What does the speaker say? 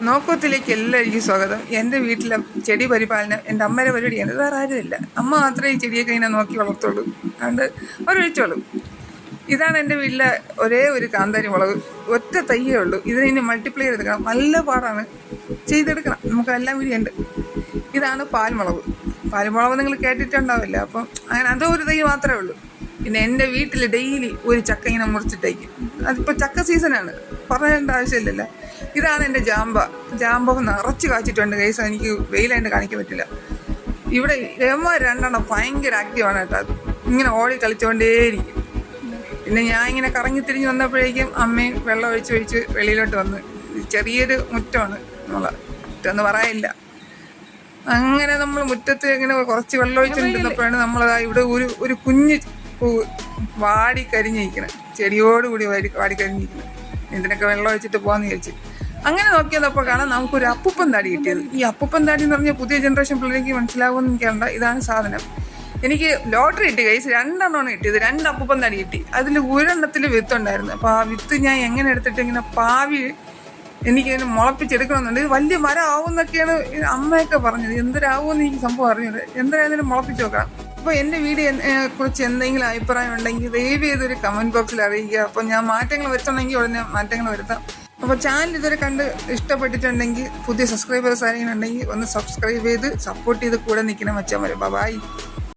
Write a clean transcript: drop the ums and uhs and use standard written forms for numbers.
നോക്കത്തിലേക്ക് എല്ലാവർക്കും സ്വാഗതം. എൻ്റെ വീട്ടിലെ ചെടി പരിപാലനം എൻ്റെ അമ്മയുടെ പരിപാടിയാണ്. വേറെ ആരുമില്ല. അമ്മ മാത്രമേ ഈ ചെടിയൊക്കെ ഇങ്ങനെ നോക്കി വളർത്തുള്ളൂ. അതുകൊണ്ട് അവരൊഴിച്ചോളൂ. ഇതാണ് എൻ്റെ വീട്ടിലെ ഒരേ ഒരു കാന്താരി മുളക്. ഒറ്റ തയ്യേ ഉള്ളൂ. ഇതിന് മൾട്ടിപ്ലൈ ചെയ്തെടുക്കണം. നല്ല പാടാണ്, ചെയ്തെടുക്കണം. നമുക്ക് എല്ലാം വീടിയുണ്ട്. ഇതാണ് പാൽമുളക്. പാൽമുളക് നിങ്ങൾ കേട്ടിട്ടുണ്ടാവില്ല. അപ്പം അങ്ങനെ അതോ ഒരു തൈ മാത്രമേ ഉള്ളൂ. പിന്നെ എൻ്റെ വീട്ടിൽ ഡെയിലി ഒരു ചക്ക ഇങ്ങനെ മുറിച്ചിട്ടേക്കും. അതിപ്പോൾ ചക്ക സീസണാണ്, പറയേണ്ട ആവശ്യമില്ലല്ലോ. ഇതാണ് എൻ്റെ ജാമ്പ നിറച്ച് കാച്ചിട്ടുണ്ട്. കൈസ് എനിക്ക് വെയിലായിട്ട് കാണിക്കാൻ പറ്റില്ല. ഇവിടെ രണ്ടെണ്ണം ഭയങ്കര ആക്റ്റീവാണ് കേട്ടോ. ഇങ്ങനെ ഓടി കളിച്ചുകൊണ്ടേയിരിക്കും. പിന്നെ ഞാൻ ഇങ്ങനെ കറങ്ങി തിരിഞ്ഞ് വന്നപ്പോഴേക്കും അമ്മയും വെള്ളം ഒഴിച്ച് വെളിയിലോട്ട് വന്ന്. ചെറിയൊരു മുറ്റമാണ്, നമ്മളെ മുറ്റമെന്ന് പറയില്ല. അങ്ങനെ നമ്മൾ മുറ്റത്ത് ഇങ്ങനെ കുറച്ച് വെള്ളം ഒഴിച്ചിട്ടുണ്ടെന്നപ്പോഴാണ് നമ്മളതാ ഇവിടെ ഒരു കുഞ്ഞ് പൂവ് വാടിക്കരിഞ്ഞിരിക്കണം. ചെടിയോടുകൂടി വാടിക്കരിഞ്ഞിരിക്കണം. ഇതിനൊക്കെ വെള്ളം ഒഴിച്ചിട്ട് പോകാമെന്ന് വിചാരിച്ചു. അങ്ങനെ നോക്കിയപ്പോൾ കാണാം നമുക്കൊരു അപ്പൂപ്പൻ താടി കിട്ടിയത്. ഈ അപ്പൂപ്പൻ താടി എന്ന് പറഞ്ഞാൽ പുതിയ ജനറേഷൻ പിള്ളേർക്ക് മനസ്സിലാവുമെന്ന് എനിക്കണ്ട. ഇതാണ് സാധനം. എനിക്ക് ലോട്ടറി കിട്ടി കൈസ്. 2 എണ്ണമാണ് കിട്ടിയത്. 2 അപ്പൂപ്പൻ താടി കിട്ടി. അതിൽ ഒരെണ്ണത്തിൽ വിത്തുണ്ടായിരുന്നു. അപ്പോൾ ആ വിത്ത് ഞാൻ എങ്ങനെ എടുത്തിട്ട് ഇങ്ങനെ പാവി എനിക്കിങ്ങനെ മുളപ്പിച്ചെടുക്കണമെന്നുണ്ട്. ഇത് വലിയ മരം ആവുമെന്നൊക്കെയാണ് അമ്മയൊക്കെ പറഞ്ഞത്. എന്തരാവുമെന്ന് എനിക്ക് സംഭവം അറിഞ്ഞത്. എന്തായാലും മുളപ്പിച്ച് നോക്കാം. അപ്പോൾ എൻ്റെ വീഡിയോ കുറിച്ച് എന്തെങ്കിലും അഭിപ്രായം ഉണ്ടെങ്കിൽ ദയവ് ചെയ്തൊരു കമൻറ്റ് ബോക്സിൽ അറിയിക്കുക. അപ്പോൾ ഞാൻ മാറ്റങ്ങൾ വരുത്തണമെങ്കിൽ ഉടനെ മാറ്റങ്ങൾ വരുത്താം. അപ്പോൾ ചാനൽ ഇതുവരെ കണ്ട് ഇഷ്ടപ്പെട്ടിട്ടുണ്ടെങ്കിൽ, പുതിയ സബ്സ്ക്രൈബേഴ്സ് ആരെങ്കിലും ഉണ്ടെങ്കിൽ ഒന്ന് സബ്സ്ക്രൈബ് ചെയ്ത് സപ്പോർട്ട് ചെയ്ത് കൂടെ നിൽക്കണം. വെച്ചാൽ മതി. ബൈ.